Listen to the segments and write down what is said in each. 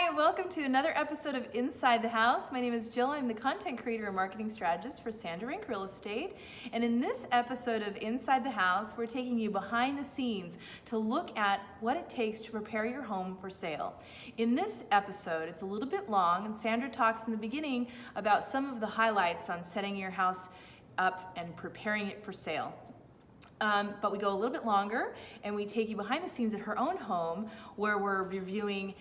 Hi, and welcome to another episode of Inside the House. My name is Jill. I'm the content creator and marketing strategist for Sandra Ranck Real Estate. And in this episode of Inside the House, we're taking you behind the scenes to look at what it takes to prepare your home for sale. In this episode, it's a little bit long, and Sandra talks in the beginning about some of the highlights on setting your house up and preparing it for sale. But we go a little bit longer and we take you behind the scenes at her own home, where we're reviewing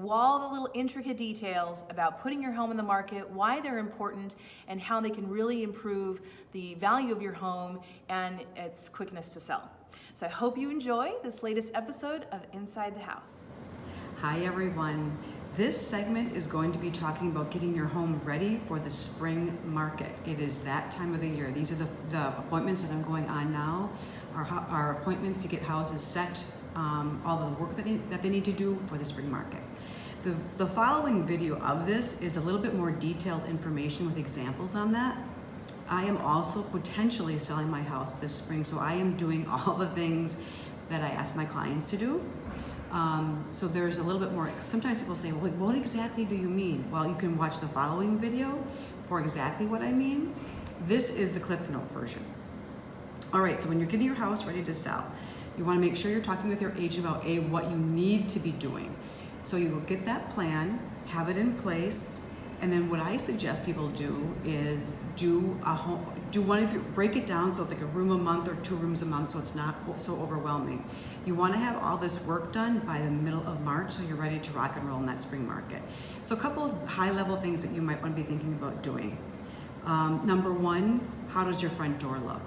all the little intricate details about putting your home in the market, why they're important, and how they can really improve the value of your home and its quickness to sell. So I hope you enjoy this latest episode of Inside the House. Hi everyone. This segment is going to be talking about getting your home ready for the spring market. It is that time of the year. These are the appointments that I'm going on now, our appointments to get houses set, all the work that they need to do for the spring market. The following video of this is a little bit more detailed information with examples on that. I am also potentially selling my house this spring, so I am doing all the things that I ask my clients to do. So there's a little bit more. Sometimes people say, well, what exactly do you mean? Well, you can watch the following video for exactly what I mean. This is the Cliff Note version. All right, so when you're getting your house ready to sell, you want to make sure you're talking with your agent about what you need to be doing. So you will get that plan, have it in place, and then what I suggest people do is break it down so it's like a room a month or 2 rooms a month, so it's not so overwhelming. You want to have all this work done by the middle of March so you're ready to rock and roll in that spring market. So a couple of high-level things that you might want to be thinking about doing. Number one, how does your front door look?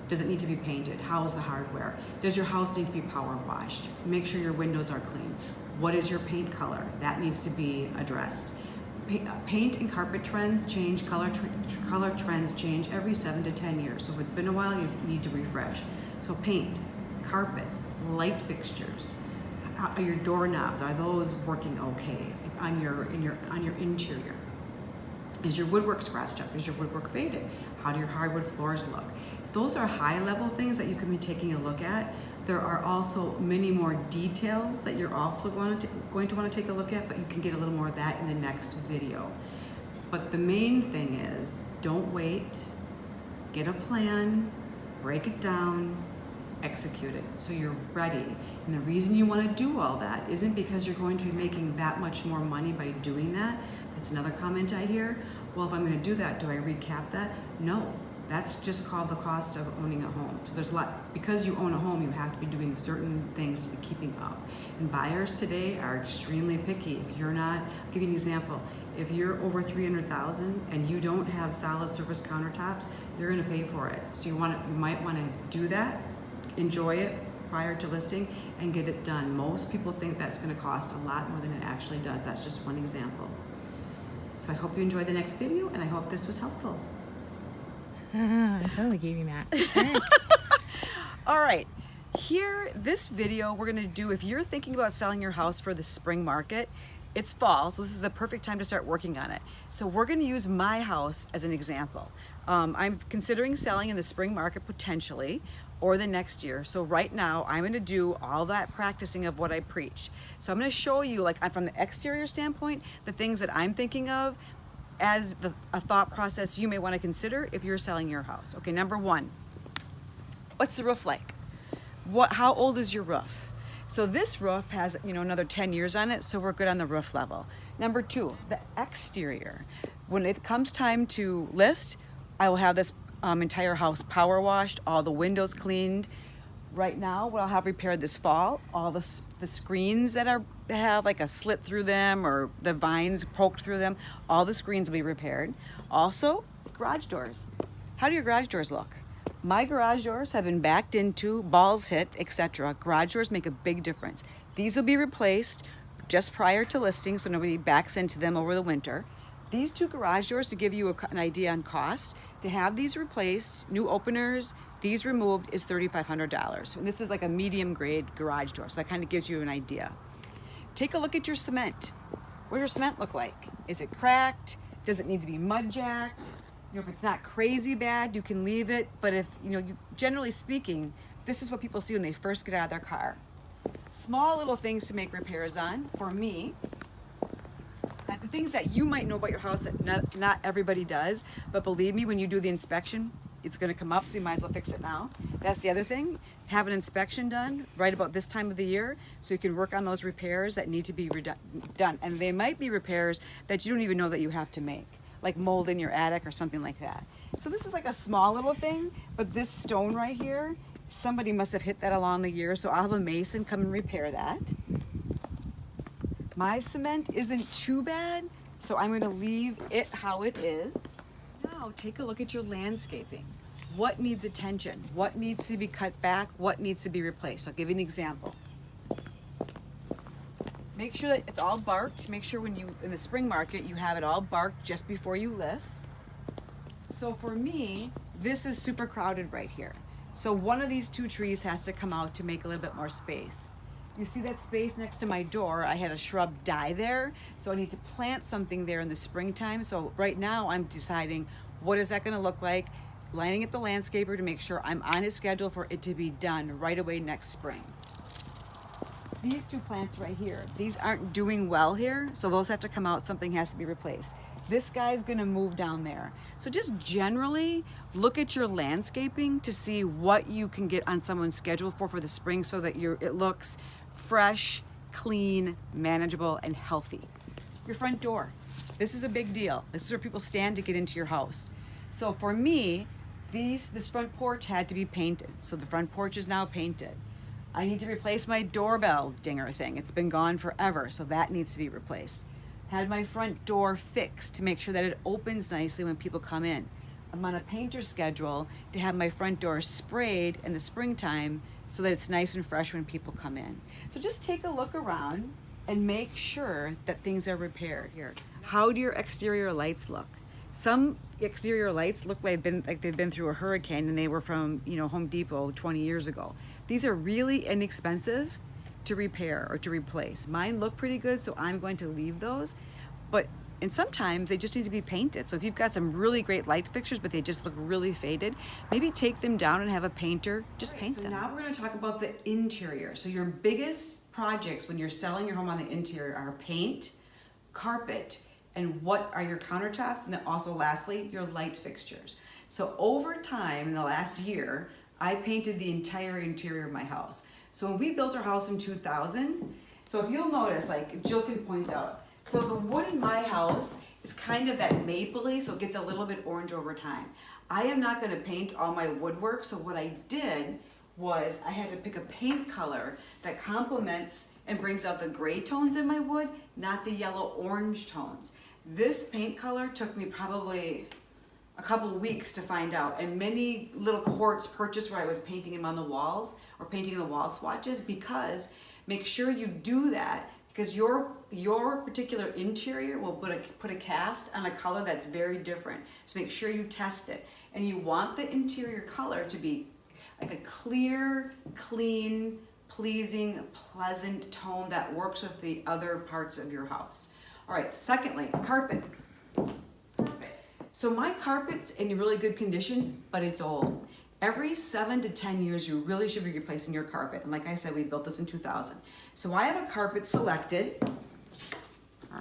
Does it need to be painted? How is the hardware? Does your house need to be power washed? Make sure your windows are clean. What is your paint color? That needs to be addressed. Paint and carpet trends change, color trends change every 7 to 10 years. So if it's been a while, you need to refresh. So paint, carpet, light fixtures, your doorknobs, are those working okay on your interior? Is your woodwork scratched up? Is your woodwork faded? How do your hardwood floors look? Those are high-level things that you can be taking a look at. There are also many more details that you're also going to want to take a look at, but you can get a little more of that in the next video. But the main thing is, don't wait, get a plan, break it down, execute it so you're ready. And the reason you want to do all that isn't because you're going to be making that much more money by doing that. That's another comment I hear. Well, if I'm going to do that, do I recap that? No. That's just called the cost of owning a home. So there's a lot, because you own a home, you have to be doing certain things to be keeping up. And buyers today are extremely picky. If you're not, I'll give you an example. If you're over $300,000 and you don't have solid surface countertops, you're gonna pay for it. So you might wanna do that, enjoy it prior to listing, and get it done. Most people think that's gonna cost a lot more than it actually does. That's just one example. So I hope you enjoyed the next video, and I hope this was helpful. I totally gave you that. All right, this video we're gonna do, if you're thinking about selling your house for the spring market, it's fall, so this is the perfect time to start working on it. So we're gonna use my house as an example. I'm considering selling in the spring market potentially, or the next year. So right now, I'm gonna do all that practicing of what I preach. So I'm gonna show you, like from the exterior standpoint, the things that I'm thinking of as a thought process you may want to consider if you're selling your house. Okay, number one, what's the roof like? How old is your roof? So this roof has, another 10 years on it, so we're good on the roof level. Number two, the exterior. When it comes time to list, I will have this entire house power washed, all the windows cleaned. Right now, what I'll have repaired this fall, all the screens that have like a slit through them or the vines poked through them, all the screens will be repaired. Also, garage doors. How do your garage doors look? My garage doors have been backed into, balls hit, etc. Garage doors make a big difference. These will be replaced just prior to listing so nobody backs into them over the winter. These 2 garage doors, to give you an idea on cost, to have these replaced, new openers, these removed, is $3,500. And this is like a medium grade garage door, so that kind of gives you an idea. Take a look at your cement. What does your cement look like? Is it cracked? Does it need to be mud jacked? If it's not crazy bad, you can leave it. But if, generally speaking, this is what people see when they first get out of their car. Small little things to make repairs on. For me, things that you might know about your house that not everybody does, but believe me, when you do the inspection, it's going to come up, so you might as well fix it now. That's the other thing. Have an inspection done right about this time of the year so you can work on those repairs that need to be done. And they might be repairs that you don't even know that you have to make, like mold in your attic or something like that. So this is like a small little thing, but this stone right here, somebody must have hit that along the year, so I'll have a mason come and repair that. My cement isn't too bad, so I'm going to leave it how it is. Now take a look at your landscaping. What needs attention? What needs to be cut back? What needs to be replaced? I'll give you an example. Make sure that it's all barked. Make sure when you, in the spring market, you have it all barked just before you list. So for me, this is super crowded right here. So one of these two trees has to come out to make a little bit more space. You see that space next to my door? I had a shrub die there, so I need to plant something there in the springtime. So right now I'm deciding what is that gonna look like, lining up the landscaper to make sure I'm on his schedule for it to be done right away next spring. These two plants right here, these aren't doing well here, so those have to come out, something has to be replaced. This guy's gonna move down there. So just generally look at your landscaping to see what you can get on someone's schedule for the spring so that it looks fresh, clean, manageable, and healthy. Your front door. This is a big deal. This is where people stand to get into your house. So for me, this front porch had to be painted. So the front porch is now painted. I need to replace my doorbell dinger thing. It's been gone forever, so that needs to be replaced. Had my front door fixed to make sure that it opens nicely when people come in. I'm on a painter schedule to have my front door sprayed in the springtime so that it's nice and fresh when people come in. So just take a look around and make sure that things are repaired here. How do your exterior lights look? Some exterior lights look like they've been through a hurricane and they were from, Home Depot 20 years ago. These are really inexpensive to repair or to replace. Mine look pretty good, so I'm going to leave those. And sometimes they just need to be painted. So if you've got some really great light fixtures, but they just look really faded, maybe take them down and have a painter just paint them. So now we're gonna talk about the interior. So your biggest projects when you're selling your home on the interior are paint, carpet, and what are your countertops, and then also lastly, your light fixtures. So over time, in the last year, I painted the entire interior of my house. So when we built our house in 2000, so if you'll notice, like Jill can point out, so the wood in my house is kind of that mapley, so it gets a little bit orange over time. I am not gonna paint all my woodwork, so what I did was I had to pick a paint color that complements and brings out the gray tones in my wood, not the yellow-orange tones. This paint color took me probably a couple of weeks to find out, and many little quartz purchased where I was painting them on the walls or painting the wall swatches, because make sure you do that, because your particular interior will put a cast on a color that's very different. So make sure you test it. And you want the interior color to be like a clear, clean, pleasing, pleasant tone that works with the other parts of your house. All right, secondly, carpet. So my carpet's in really good condition, but it's old. Every 7 to 10 years, you really should be replacing your carpet. And like I said, we built this in 2000. So I have a carpet selected,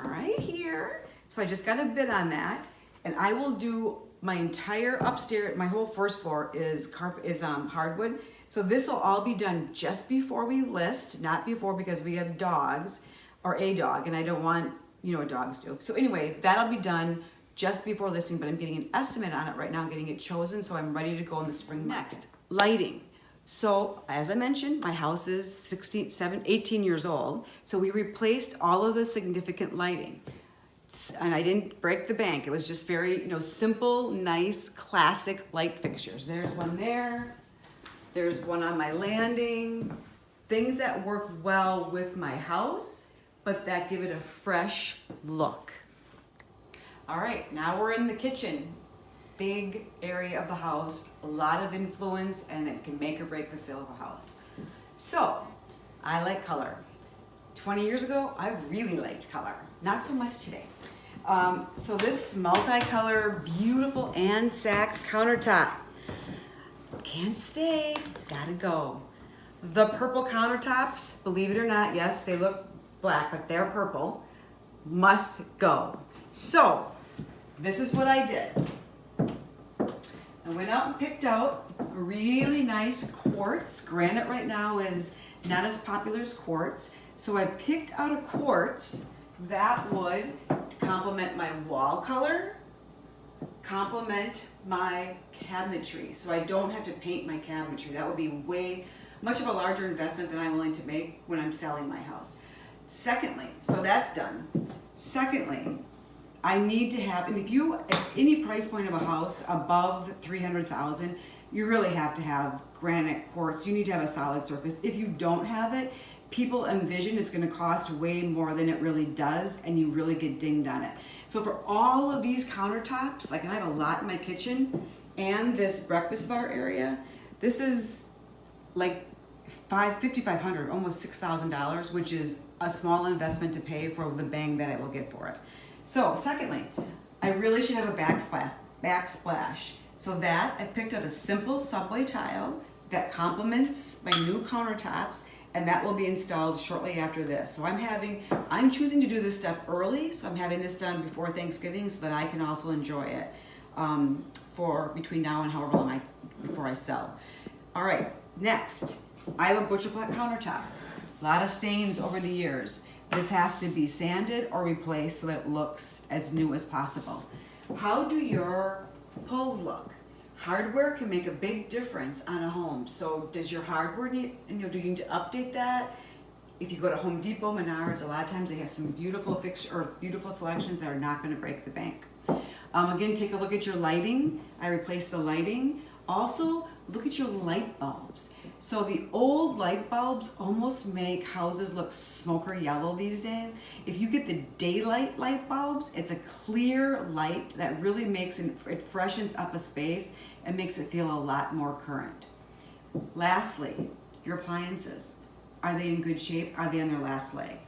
right here. So I just got a bid on that, and I will do my entire upstairs, my whole first floor is hardwood. So this will all be done just before we list, not before, because we have dogs, or a dog, and I don't want, what dogs do. So anyway, that'll be done just before listing, but I'm getting an estimate on it right now, getting it chosen, so I'm ready to go in the spring. Next, lighting. So as I mentioned, my house is 18 years old, so we replaced all of the significant lighting. And I didn't break the bank. It was just very, simple, nice, classic light fixtures. There's one there. There's one on my landing. Things that work well with my house, but that give it a fresh look. All right, now we're in the kitchen. Big area of the house, a lot of influence, and it can make or break the sale of a house. So, I like color. 20 years ago, I really liked color. Not so much today. So this multicolor, beautiful Ann Sachs countertop. Can't stay, gotta go. The purple countertops, believe it or not, yes, they look black, but they're purple. must go. So this is what I did. I went out and picked out a really nice quartz. Granite right now is not as popular as quartz. So I picked out a quartz that would complement my wall color, complement my cabinetry. So I don't have to paint my cabinetry. That would be way much of a larger investment than I'm willing to make when I'm selling my house. Secondly, so that's done. Secondly, I need to have, and if you, at any price point of a house above 300,000, you really have to have granite quartz. You need to have a solid surface. If you don't have it, people envision it's going to cost way more than it really does, and you really get dinged on it. So for all of these countertops, like, and I have a lot in my kitchen and this breakfast bar area, this is like $5,500, almost $6,000, which is a small investment to pay for the bang that I will get for it. So secondly, I really should have a backsplash. So that I picked out a simple subway tile that complements my new countertops, and that will be installed shortly after this. So I'm choosing to do this stuff early, so I'm having this done before Thanksgiving so that I can also enjoy it for between now and however long before I sell. All right, next, I have a butcher block countertop. A lot of stains over the years. This has to be sanded or replaced so that it looks as new as possible. How do your pulls look? Hardware can make a big difference on a home. So does your hardware need, do you need to update that? If you go to Home Depot, Menards, a lot of times they have some beautiful beautiful selections that are not going to break the bank. Again, take a look at your lighting. I replaced the lighting. Also, look at your light bulbs. So the old light bulbs almost make houses look smoker yellow these days. If you get the daylight light bulbs, it's a clear light that really makes it freshens up a space and makes it feel a lot more current. Lastly, your appliances. Are they in good shape? Are they on their last leg?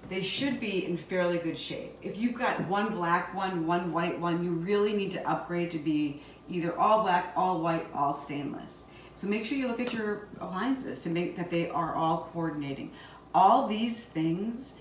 They should be in fairly good shape. If you've got one black one, one white one, you really need to upgrade to be either all black, all white, all stainless. So make sure you look at your appliances to make that they are all coordinating. All these things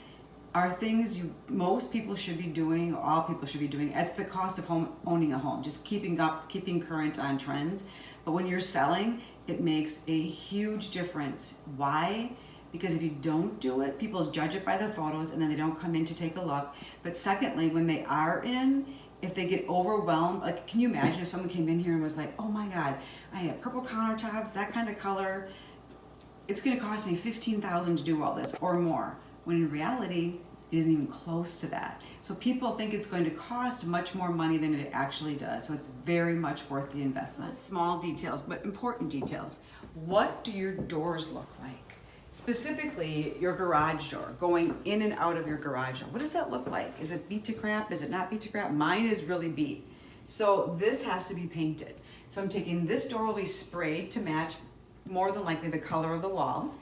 are things most people should be doing, or all people should be doing. It's the cost of owning a home, just keeping current on trends. But when you're selling, it makes a huge difference. Why? Because if you don't do it, people judge it by the photos and then they don't come in to take a look. But secondly, when they are in, if they get overwhelmed, like, can you imagine if someone came in here and was like, oh my God, I have purple countertops, that kind of color, it's gonna cost me $15,000 to do all this or more, when in reality, it isn't even close to that. So people think it's going to cost much more money than it actually does. So it's very much worth the investment. Small details, but important details. What do your doors look like? Specifically, your garage door, going in and out of your garage door. What does that look like? Is it beat to crap? Is it not beat to crap? Mine is really beat. So this has to be painted. So I'm taking this door will be sprayed to match more than likely the color of the wall.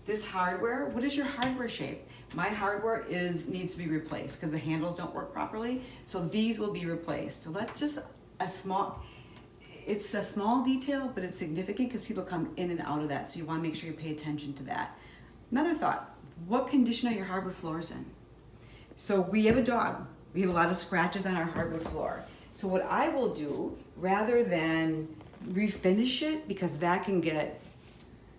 This hardware, what is your hardware shape? My hardware needs to be replaced because the handles don't work properly. So these will be replaced. So that's just it's a small detail, but it's significant because people come in and out of that. So you want to make sure you pay attention to that. Another thought, what condition are your hardwood floors in? So we have a dog. We have a lot of scratches on our hardwood floor. So what I will do, rather than refinish it, because that can get,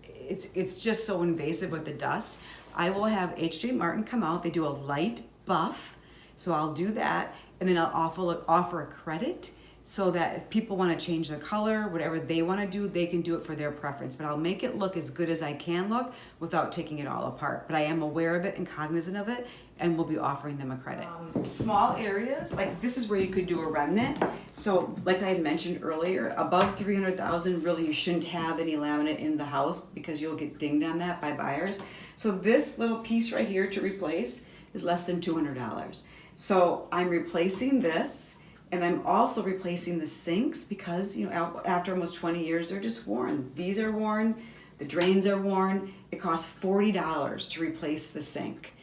it's just so invasive with the dust, I will have H.J. Martin come out. They do a light buff. So I'll do that. And then I'll offer a credit so that if people want to change the color, whatever they want to do, they can do it for their preference. But I'll make it look as good as I can look without taking it all apart. But I am aware of it and cognizant of it, and we'll be offering them a credit. Small areas, like this is where you could do a remnant. So like I had mentioned earlier, above 300,000, really you shouldn't have any laminate in the house because you'll get dinged on that by buyers. So this little piece right here to replace is less than $200. So I'm replacing this. And I'm also replacing the sinks because, after almost 20 years, they're just worn. These are worn, the drains are worn. It costs $40 to replace the sink.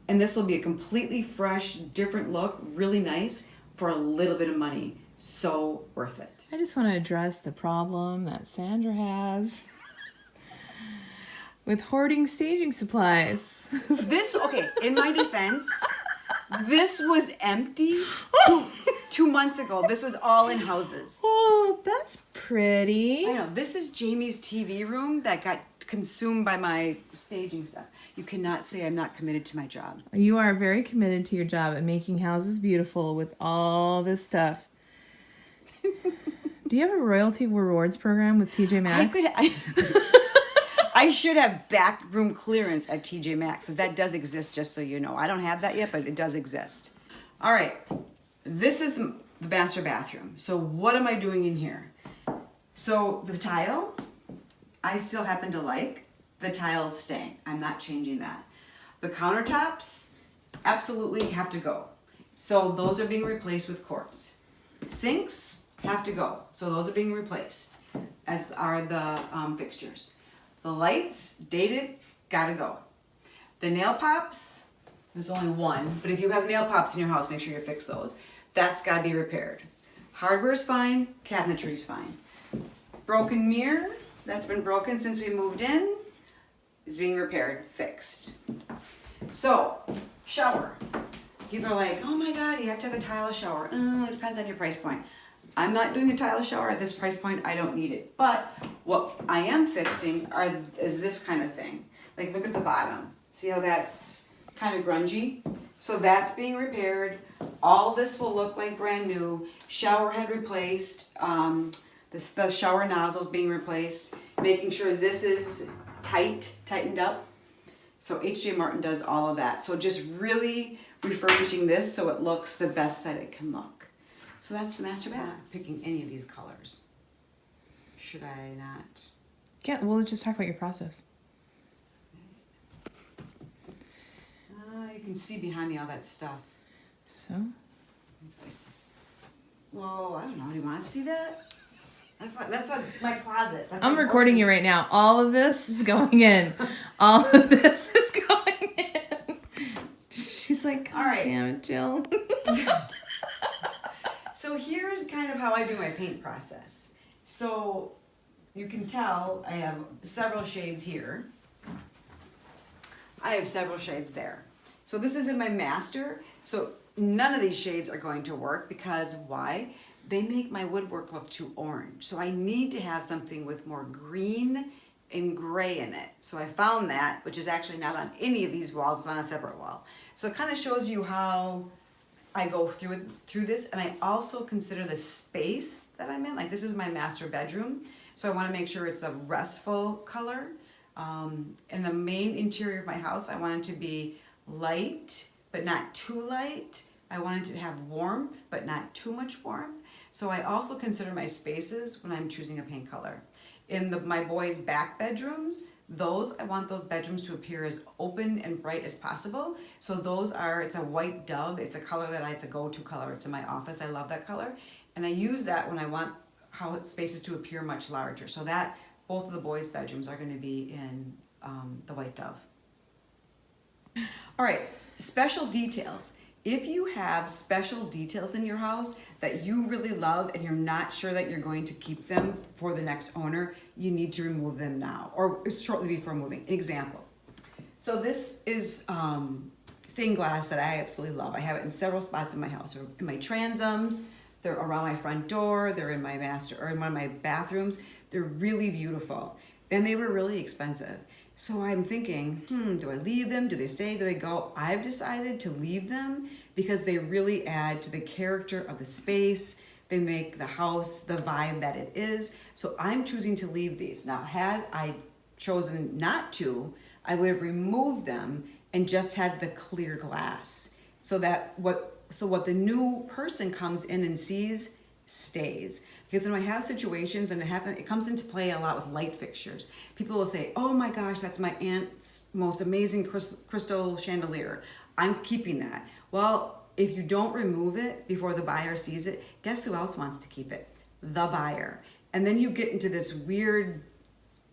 And this will be a completely fresh, different look, really nice for a little bit of money. So worth it. I just want to address the problem that Sandra has with hoarding staging supplies. Okay, in my defense, This was empty 2 months ago. This was all in houses. Oh, that's pretty. I know. This is Jamie's TV room that got consumed by my staging stuff. You cannot say I'm not committed to my job. You are very committed to your job at making houses beautiful with all this stuff. Do you have a royalty rewards program with TJ Maxx? I should have back room clearance at TJ Maxx, because that does exist, just so you know. I don't have that yet, but it does exist. All right, this is the master bathroom. So what am I doing in here? So the tile, I still happen to like. The tile's staying. I'm not changing that. The countertops absolutely have to go. So those are being replaced with quartz. Sinks have to go. So those are being replaced, as are the fixtures. The lights, dated, gotta go. The nail pops, there's only one, but if you have nail pops in your house, make sure you fix those. That's gotta be repaired. Hardware's fine, cabinetry's fine. Broken mirror, that's been broken since we moved in, is being repaired, fixed. So, shower. People are like, oh my God, you have to have a tile shower. It depends on your price point. I'm not doing a tile shower at this price point. I don't need it. But what I am fixing is this kind of thing. Like, look at the bottom. See how that's kind of grungy? So that's being repaired. All this will look like brand new. Shower head replaced. The shower nozzle's being replaced. Making sure this is tightened up. So H.J. Martin does all of that. So just really refurbishing this so it looks the best that it can look. So that's the master bath. Picking any of these colors. Should I not? Yeah, we'll just talk about your process. You can see behind me all that stuff. So? Well, I don't know. Do you want to see that? That's my closet. That's I'm recording you right now. All of this is going in. All of this is going in. She's like, God, all right, damn it, Jill. So here's kind of how I do my paint process. So you can tell I have several shades here. I have several shades there. So this is in my master. So none of these shades are going to work because why? They make my woodwork look too orange. So I need to have something with more green and gray in it. So I found that, which is actually not on any of these walls, it's on a separate wall. So it kind of shows you how I go through this, and I also consider the space that I'm in. Like, this is my master bedroom, so I want to make sure it's a restful color. In the main interior of my house, I want it to be light, but not too light. I want it to have warmth, but not too much warmth. So I also consider my spaces when I'm choosing a paint color. In my boys' back bedrooms, I want those bedrooms to appear as open and bright as possible. So it's a white dove. It's a color it's a go-to color. It's in my office. I love that color. And I use that when I want spaces to appear much larger. So that both of the boys' bedrooms are going to be in the white dove. All right, special details. If you have special details in your house that you really love and you're not sure that you're going to keep them for the next owner, you need to remove them now or shortly before moving. An example. So this is stained glass that I absolutely love. I have it in several spots in my house. They're in my transoms, they're around my front door, they're in my master or in one of my bathrooms. They're really beautiful and they were really expensive. So I'm thinking, do I leave them? Do they stay? Do they go? I've decided to leave them because they really add to the character of the space. They make the house the vibe that it is. So I'm choosing to leave these. Now, had I chosen not to, I would have removed them and just had the clear glass. So what the new person comes in and sees stays. Because when I have situations, and it comes into play a lot with light fixtures. People will say, oh my gosh, that's my aunt's most amazing crystal chandelier. I'm keeping that. Well, if you don't remove it before the buyer sees it, guess who else wants to keep it? The buyer. And then you get into this weird,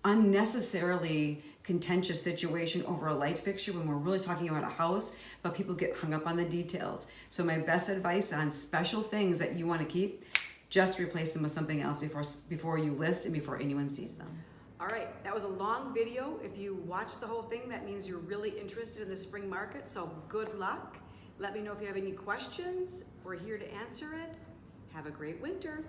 unnecessarily contentious situation over a light fixture when we're really talking about a house, but people get hung up on the details. So my best advice on special things that you want to keep, just replace them with something else before you list and before anyone sees them. All right, that was a long video. If you watched the whole thing, that means you're really interested in the spring market, so good luck. Let me know if you have any questions. We're here to answer it. Have a great winter.